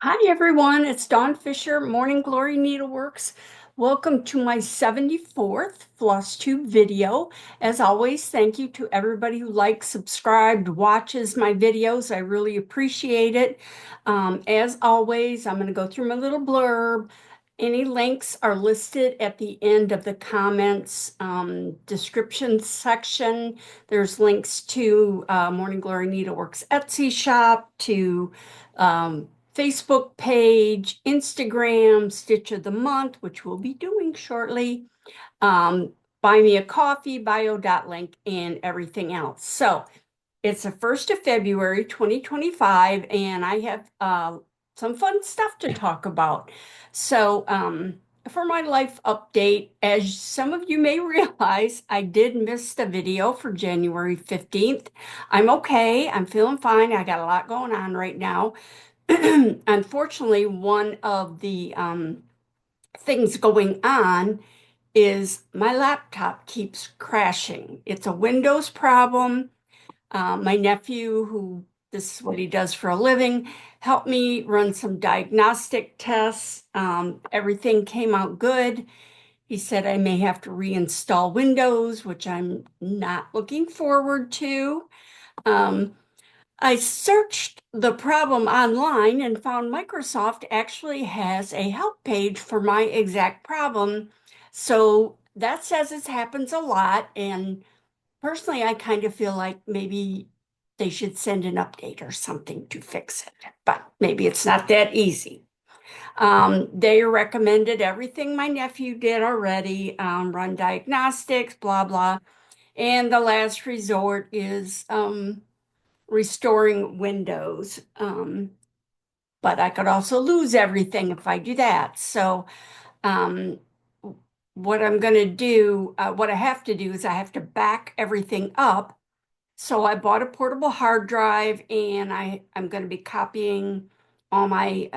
Hi everyone, it's Dawn Fisher, Morning Glory Needleworks. Welcome to my 74th FlossTube video. As always, thank you to everybody who likes, subscribed, watches my videos. I really appreciate it. As always, I'm going to go through my little blurb. Any links are listed at the end of the comments description section. There's links to Morning Glory Needleworks Etsy shop, to Facebook page, Instagram, Stitch of the Month, which we'll be doing shortly, Buy Me a Coffee, bio.link, and everything else. So it's the 1st of February, 2025, and I have some fun stuff to talk about. So for my life update, as some of you may realize, I did miss the video for January 15th. I'm okay. I'm feeling fine. I got a lot going on right now. Unfortunately, one of the things going on is my laptop keeps crashing. It's a Windows problem. My nephew, who this is what he does for a living, helped me run some diagnostic tests. Everything came out good. He said I may have to reinstall Windows, which I'm not looking forward to. I searched the problem online and found Microsoft actually has a help page for my exact problem. So that says it happens a lot. And personally, I kind of feel like maybe they should send an update or something to fix it, but maybe it's not that easy. They recommended everything my nephew did already, run diagnostics, blah, blah. And the last resort is restoring Windows. But I could also lose everything if I do that. So um, what I'm going to do, what I have to do is I have to back everything up. So I bought a portable hard drive and I'm going to be copying all my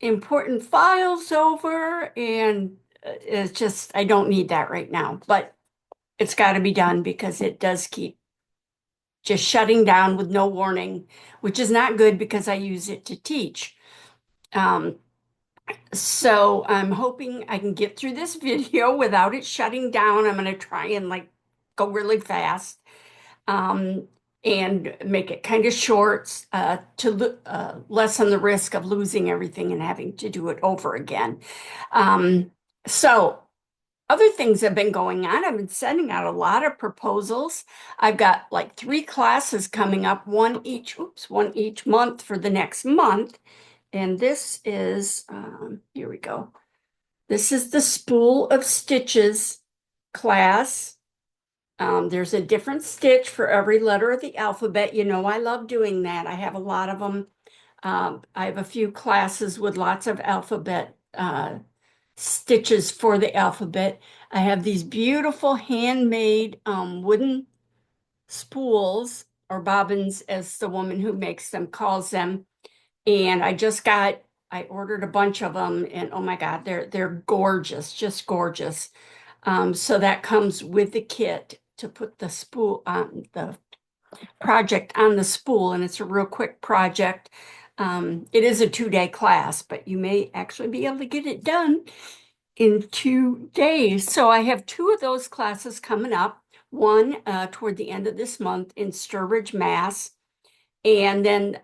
important files over. And it's just, I don't need that right now, but it's got to be done because it does keep just shutting down with no warning, which is not good because I use it to teach. Um, so I'm hoping I can get through this video without it shutting down. I'm going to try and like go really fast um, and make it kind of short to lessen the risk of losing everything and having to do it over again. Um, so other things have been going on. I've been sending out a lot of proposals. I've got like 3 classes coming up, one each month for the next month. And this is, here we go. This is the Spool of Stitches class. There's a different stitch for every letter of the alphabet. You know, I love doing that. I have a lot of them. I have a few classes with lots of alphabet stitches for the alphabet. I have these beautiful handmade wooden spools or bobbins, as the woman who makes them calls them. And I ordered a bunch of them, and oh my God, they're gorgeous, just gorgeous. So that comes with the kit to put the spool on the project on the spool, and it's a real quick project. It is a 2-day class, but you may actually be able to get it done in 2 days. So I have 2 of those classes coming up, one toward the end of this month in Sturbridge, Mass, and then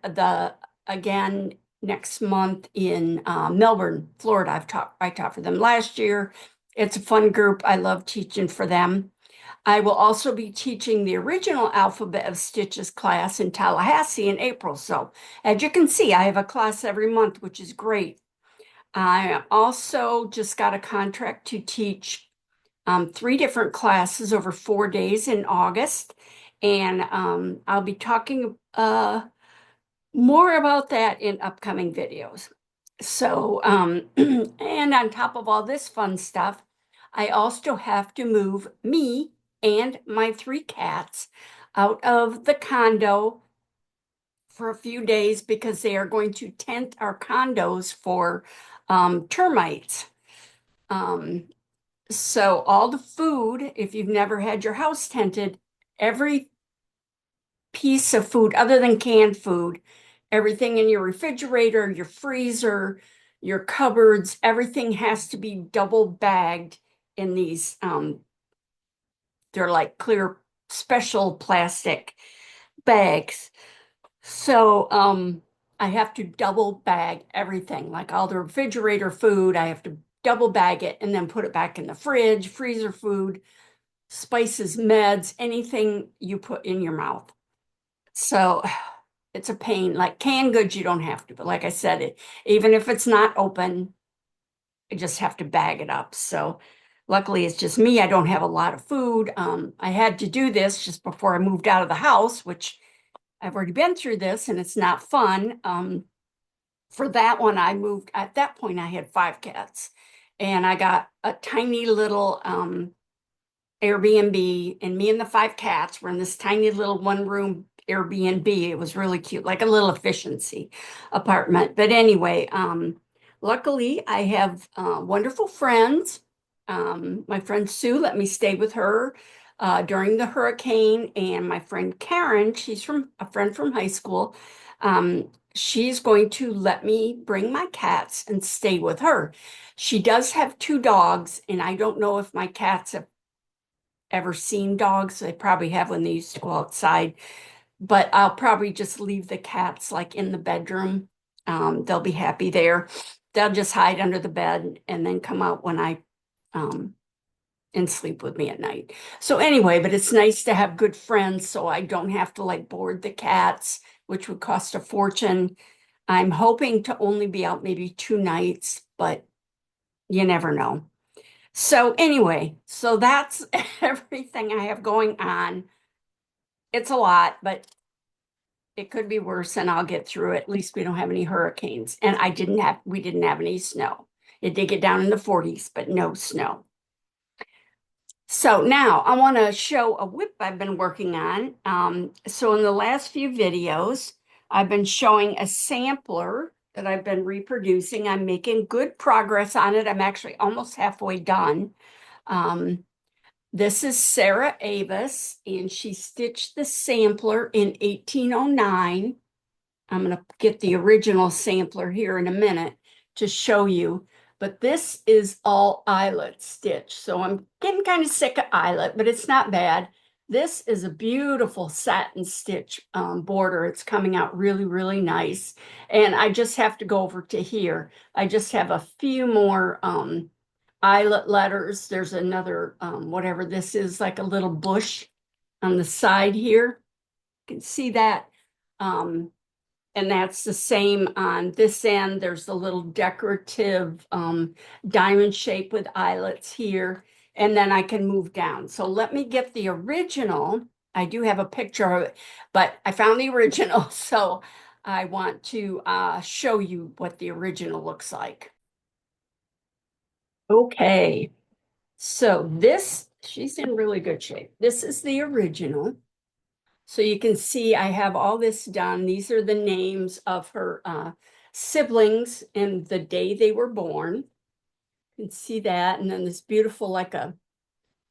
again next month in Melbourne, Florida. I taught for them last year. It's a fun group. I love teaching for them. I will also be teaching the original Alphabet of Stitches class in Tallahassee in April. So as you can see, I have a class every month, which is great. I also just got a contract to teach 3 different classes over 4 days in August. And I'll be talking more about that in upcoming videos. So, and on top of all this fun stuff, I also have to move me and my 3 cats out of the condo for a few days because they are going to tent our condos for termites. Um, so all the food, if you've never had your house tented, every piece of food other than canned food everything in your refrigerator, your freezer, your cupboards, everything has to be double bagged in these, they're like clear special plastic bags. So I have to double bag everything, like all the refrigerator food, I have to double bag it and then put it back in the fridge, freezer food, spices, meds, anything you put in your mouth. So it's a pain. Like canned goods, you don't have to, but like I said, even if it's not open, I just have to bag it up. So luckily it's just me. I don't have a lot of food. I had to do this just before I moved out of the house, which I've already been through this and it's not fun. For that one, I moved, at that point, I had 5 cats and I got a tiny little Airbnb, and me and the 5 cats were in this tiny little 1 room Airbnb. It was really cute, like a little efficiency apartment. But anyway, luckily I have wonderful friends. My friend Sue let me stay with her during the hurricane, and my friend Karen, she's from a friend from high school. She's going to let me bring my cats and stay with her. She does have 2 dogs, and I don't know if my cats have ever seen dogs. They probably have when they used to go outside, but I'll probably just leave the cats like in the bedroom. They'll be happy there. They'll just hide under the bed and then come out when I and sleep with me at night. So anyway, but it's nice to have good friends so I don't have to like board the cats, which would cost a fortune. I'm hoping to only be out maybe 2 nights, but you never know. So anyway, so that's everything I have going on. It's a lot, but it could be worse and I'll get through it. At least we don't have any hurricanes. And we didn't have any snow. It did get down in the 40s, but no snow. So now I want to show a WIP I've been working on. So in the last few videos, I've been showing a sampler that I've been reproducing. I'm making good progress on it. I'm actually almost halfway done. This is Sarah Avis, and she stitched the sampler in 1809. I'm going to get the original sampler here in a minute to show you, but this is all eyelet stitch. So I'm getting kind of sick of eyelet, but it's not bad. This is a beautiful satin stitch border. It's coming out really, really nice. And I just have to go over to here. I just have a few more eyelet letters. There's another, whatever this is, like a little bush on the side here. You can see that. And that's the same on this end. There's a little decorative diamond shape with eyelets here. And then I can move down. So let me get the original. I do have a picture of it, but I found the original. So I want to show you what the original looks like. Okay. So this, she's in really good shape. This is the original. So you can see I have all this done. These are the names of her siblings and the day they were born. You can see that. And then this beautiful, like a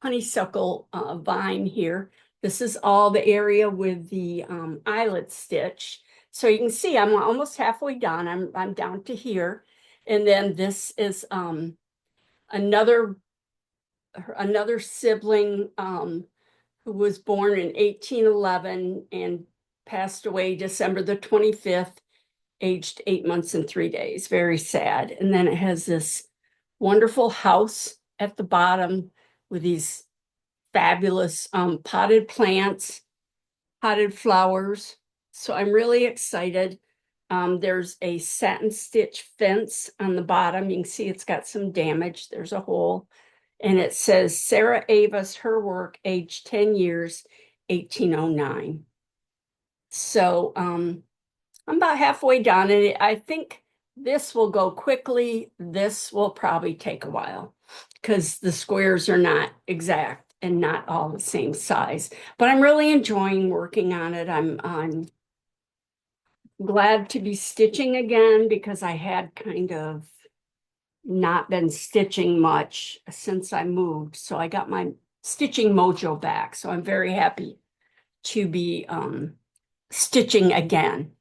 honeysuckle vine here. This is all the area with the eyelet stitch. So you can see I'm almost halfway done. I'm down to here. And then this is another sibling who was born in 1811 and passed away December the 25th, aged 8 months and 3 days. Very sad. And then it has this wonderful house at the bottom with these fabulous potted plants, potted flowers. So I'm really excited. There's a satin stitch fence on the bottom. You can see it's got some damage. There's a hole. And it says Sarah Avis, her work, age 10 years, 1809. So I'm about halfway done, and I think this will go quickly. This will probably take a while because the squares are not exact and not all the same size. But I'm really enjoying working on it. I'm glad to be stitching again because I had kind of not been stitching much since I moved. So I got my stitching mojo back. So I'm very happy to be stitching again.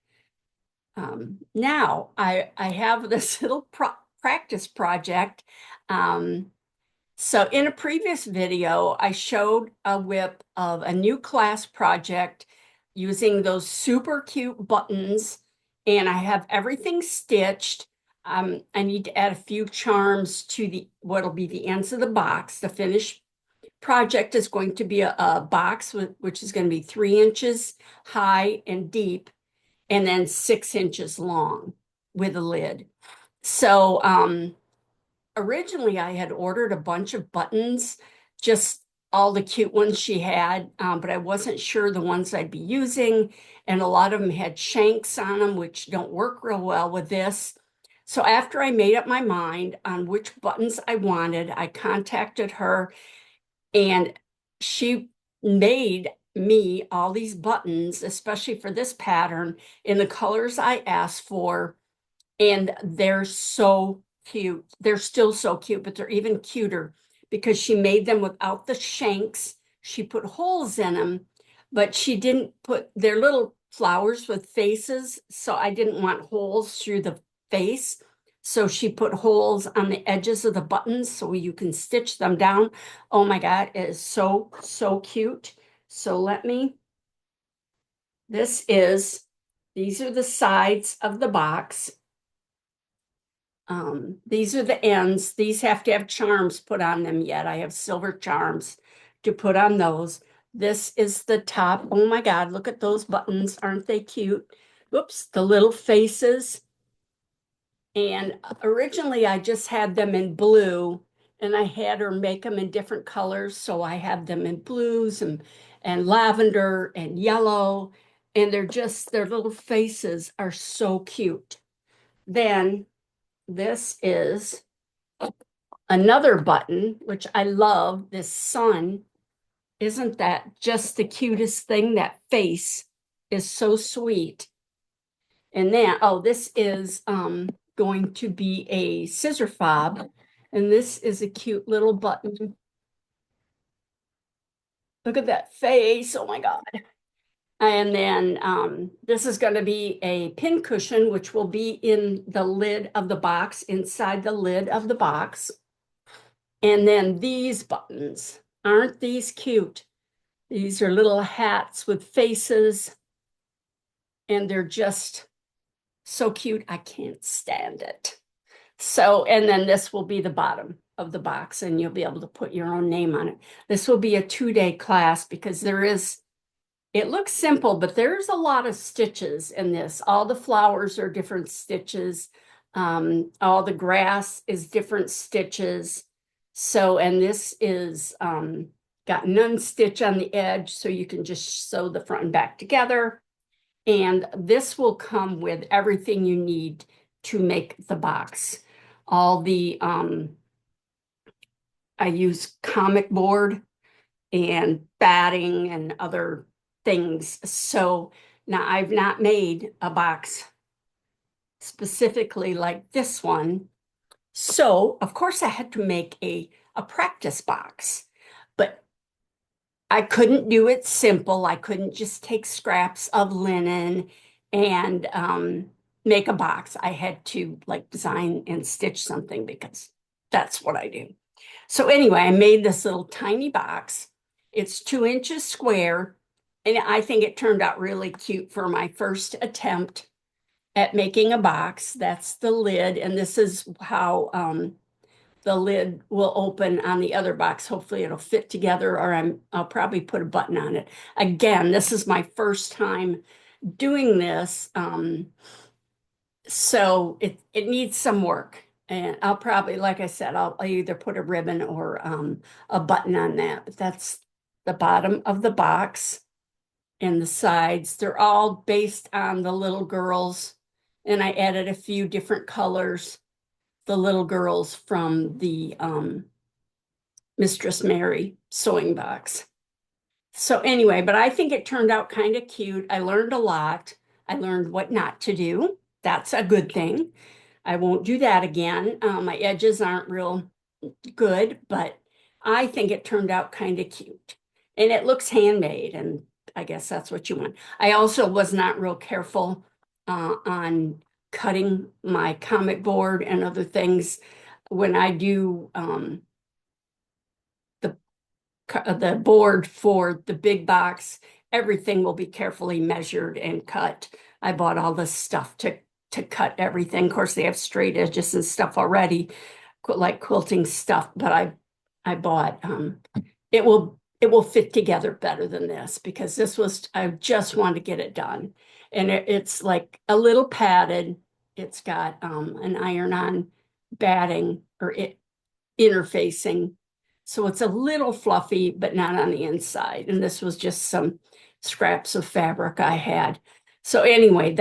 now I have this little practice project. Um, so in a previous video, I showed a WIP of a new class project using those super cute buttons, and I have everything stitched. I need to add a few charms to the what'll be the ends of the box. The finished project is going to be a box which is going to be 3 inches high and deep, and then 6 inches long with a lid. So originally I had ordered a bunch of buttons, just all the cute ones she had, but I wasn't sure the ones I'd be using. And a lot of them had shanks on them, which don't work real well with this. So after I made up my mind on which buttons I wanted, I contacted her, and she made me all these buttons, especially for this pattern, in the colors I asked for. And they're so cute. They're still so cute, but they're even cuter because she made them without the shanks. She put holes in them, but she didn't put their little flowers with faces. So I didn't want holes through the face. So she put holes on the edges of the buttons so you can stitch them down. Oh my God, it is so, so cute. So these are the sides of the box. These are the ends. These have to have charms put on them yet. I have silver charms to put on those. This is the top. Oh my God, look at those buttons. Aren't they cute? Whoops, the little faces. And originally I just had them in blue, and I had her make them in different colors. So I have them in blues and lavender and yellow. And their little faces are so cute. Then this is another button, which I love, this sun. Isn't that just the cutest thing? That face is so sweet. And then, oh, this is going to be a scissor fob. And this is a cute little button. Look at that face. Oh my God. And then this is going to be a pin cushion, which will be in the lid of the box, inside the lid of the box. And then these buttons, aren't these cute? These are little hats with faces, and they're just so cute. I can't stand it. So, and then this will be the bottom of the box, and you'll be able to put your own name on it. This will be a 2-day class because it looks simple, but there's a lot of stitches in this. All the flowers are different stitches. All the grass is different stitches. So, and this is got none stitch on the edge, so you can just sew the front and back together. And this will come with everything you need to make the box. All the, I use comic board and batting and other things. So now I've not made a box specifically like this one. So of course I had to make a practice box, but I couldn't do it simple. I couldn't just take scraps of linen and make a box. I had to like design and stitch something because that's what I do. So anyway, I made this little tiny box. It's 2 inches square, and I think it turned out really cute for my first attempt at making a box. That's the lid, and this is how the lid will open on the other box. Hopefully it'll fit together, or I'll probably put a button on it. Again, this is my first time doing this, so it needs some work. And I'll probably, like I said, I'll either put a ribbon or a button on that. But that's the bottom of the box and the sides. They're all based on the little girls. And I added a few different colors, the little girls from the Mistress Mary sewing box. So anyway, but I think it turned out kind of cute. I learned a lot. I learned what not to do. That's a good thing. I won't do that again. My edges aren't real good, but I think it turned out kind of cute. And it looks handmade, and I guess that's what you want. I also was not real careful on cutting my comic board and other things. When I do the board for the big box, everything will be carefully measured and cut. I bought all the stuff to cut everything. Of course, they have straight edges and stuff already, like quilting stuff, but I bought it will fit together better than this, because this was, I just wanted to get it done. And it's like a little padded. It's got an iron-on batting or interfacing. So it's a little fluffy, but not on the inside. And this was just some scraps of fabric I had. So anyway,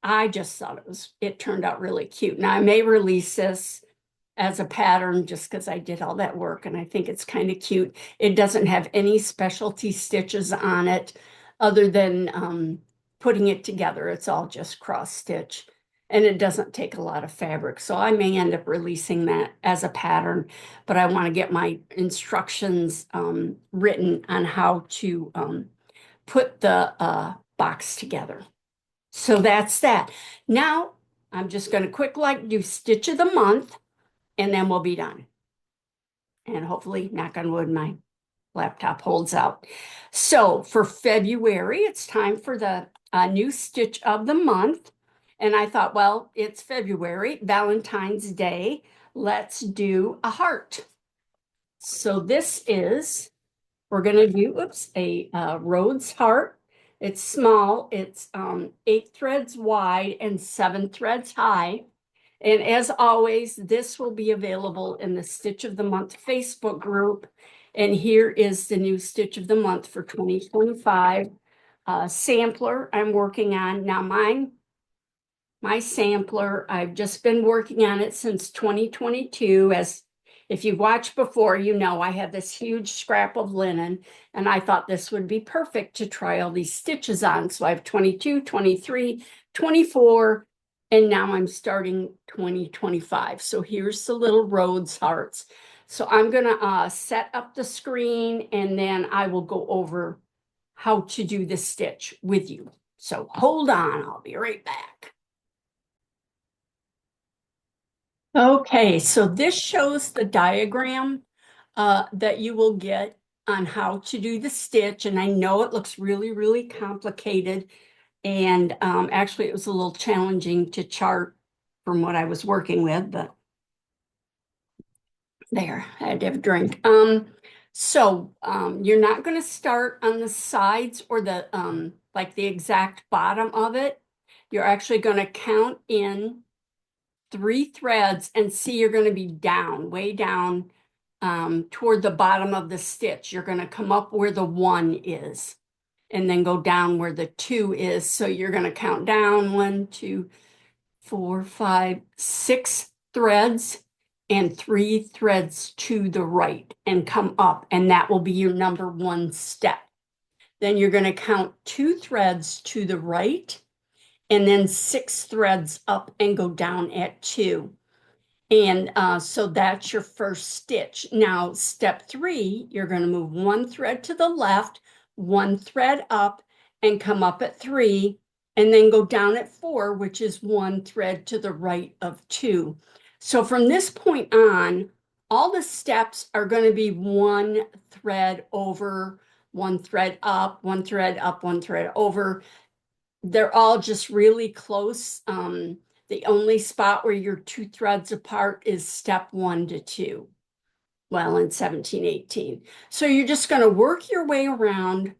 I just thought it turned out really cute. Now I may release this as a pattern just because I did all that work and I think it's kind of cute. It doesn't have any specialty stitches on it other than putting it together. It's all just cross stitch and it doesn't take a lot of fabric. So I may end up releasing that as a pattern, but I want to get my instructions written on how to put the box together. So that's that. Now I'm just going to quick do stitch of the month and then we'll be done. And hopefully, knock on wood, my laptop holds out. So for February, it's time for the new stitch of the month. And I thought, well, it's February, Valentine's Day. Let's do a heart. So we're going to do, a Rhodes heart. It's small. It's 8 threads wide and 7 threads high. And as always, this will be available in the Stitch of the Month Facebook group. And here is the new Stitch of the Month for 2025 sampler I'm working on. Now my sampler, I've just been working on it since 2022. As if you've watched before, you know I have this huge scrap of linen and I thought this would be perfect to try all these stitches on. So I have 22, 23, 24, and now I'm starting 2025. So here's the little Rhodes hearts. So I'm gonna set up the screen and then I will go over how to do the stitch with you. So hold on, I'll be right back. Okay, so this shows the diagram that you will get on how to do the stitch. And I know it looks really, really complicated. And actually, it was a little challenging to chart from what I was working with, but there, I had to have a drink. So you're not going to start on the sides or the like the exact bottom of it. You're actually going to count in 3 threads and see you're going to be down, way down toward the bottom of the stitch. You're going to come up where the 1 is and then go down where the 2 is. So you're going to count down 1, 2, 4, 5, 6 threads and 3 threads to the right and come up. And that will be your number 1 step. Then you're going to count 2 threads to the right and then 6 threads up and go down at 2. And so that's your first stitch. Now, step 3, you're going to move 1 thread to the left, 1 thread up, and come up at 3, and then go down at 4, which is 1 thread to the right of 2. So from this point on, all the steps are going to be 1 thread over, 1 thread up, 1 thread up, 1 thread over. They're all just really close. The only spot where you're 2 threads apart is step 1 to 2. Well, in 17, 18. So you're just going to work your way around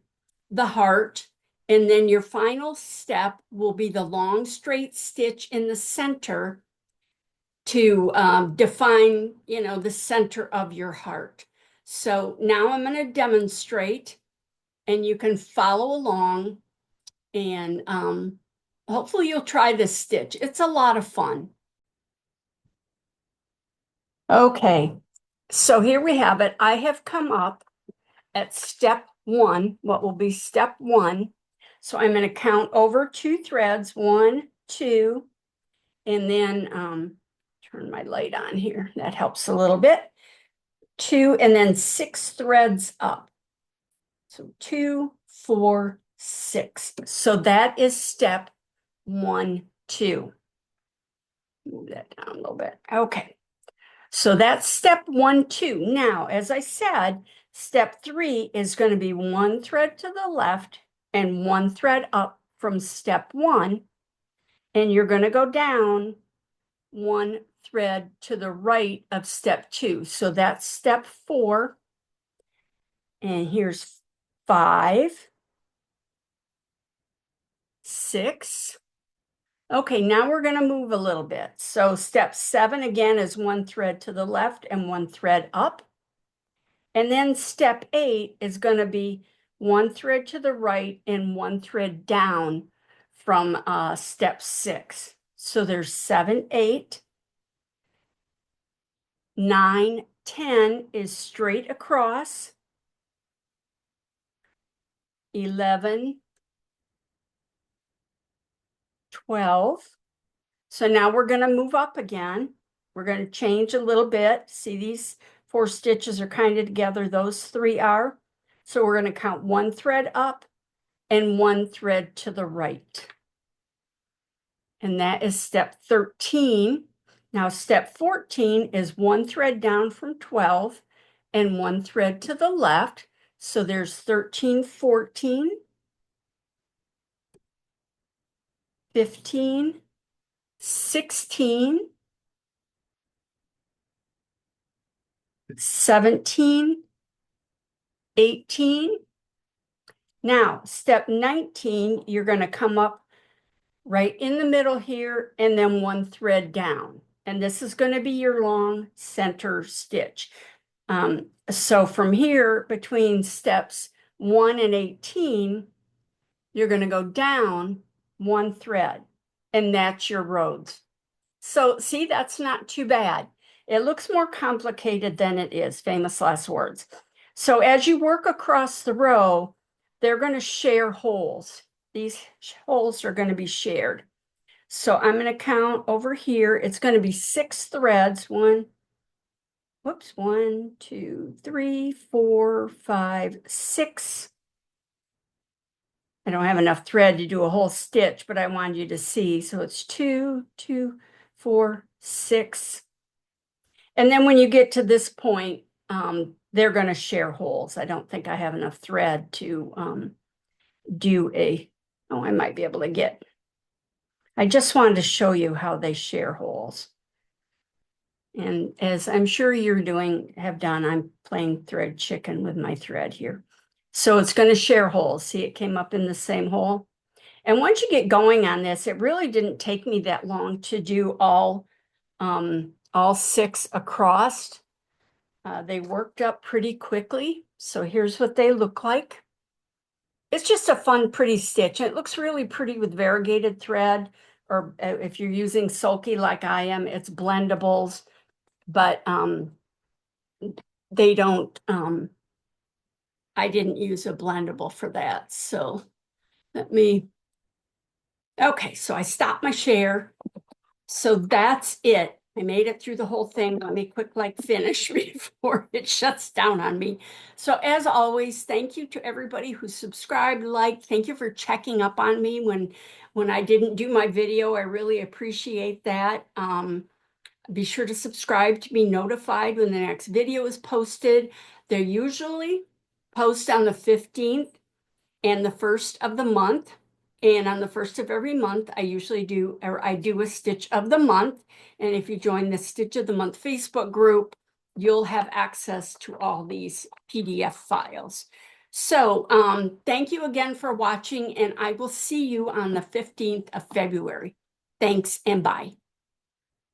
the heart, and then your final step will be the long straight stitch in the center to define, the center of your heart. So now I'm going to demonstrate, and you can follow along. And hopefully you'll try this stitch. It's a lot of fun. Okay, so here we have it. I have come up at step 1, what will be step 1. So I'm going to count over 2 threads, 1, 2, and then turn my light on here. That helps a little bit. 2, and then 6 threads up. So 2, 4, 6. So that is step 1, 2. Move that down a little bit. Okay. So that's step 1, 2. Now, as I said, step 3 is going to be 1 thread to the left and 1 thread up from step 1. And you're going to go down 1 thread to the right of step 2. So that's step 4. And here's 5, 6. Okay, now we're going to move a little bit. So step 7 again is 1 thread to the left and 1 thread up. And then step 8 is going to be 1 thread to the right and 1 thread down from step 6. So there's 7, 8, 9, 10 is straight across. 11, 12. So now we're going to move up again. We're going to change a little bit. See, these 4 stitches are kind of together. Those 3 are. So we're going to count 1 thread up and 1 thread to the right. And that is step 13. Now step 14 is 1 thread down from 12 and 1 thread to the left. So there's 13, 14, 15, 16, 17, 18. Now, step 19, you're going to come up right in the middle here and then 1 thread down. And this is going to be your long center stitch. So from here, between steps 1 and 18, you're going to go down 1 thread, and that's your rows. So see, that's not too bad. It looks more complicated than it is, famous last words. So as you work across the row, they're going to share holes. These holes are going to be shared. So I'm going to count over here. It's going to be 6 threads. 1, 2, 3, 4, 5, 6. I don't have enough thread to do a whole stitch, but I wanted you to see. So it's 2, 2, 4, 6. And then when you get to this point, they're going to share holes. I don't think I have enough thread to do I might be able to get. I just wanted to show you how they share holes. And as I'm sure have done, I'm playing thread chicken with my thread here. So it's going to share holes. See, it came up in the same hole. And once you get going on this, it really didn't take me that long to do all 6 across. They worked up pretty quickly. So here's what they look like. It's just a fun, pretty stitch. And it looks really pretty with variegated thread, or if you're using sulky like I am, it's blendables. But they don't, I didn't use a blendable for that. So okay, so I stopped my share. So that's it. I made it through the whole thing. Let me quick finish before it shuts down on me. So as always, thank you to everybody who subscribed, liked. Thank you for checking up on me when I didn't do my video. I really appreciate that. Be sure to subscribe to be notified when the next video is posted. They're usually post on the 15th and the 1st of the month. And on the 1st of every month, I do a stitch of the month. And if you join the Stitch of the Month Facebook group, you'll have access to all these PDF files. So thank you again for watching, and I will see you on the 15th of February. Thanks and bye.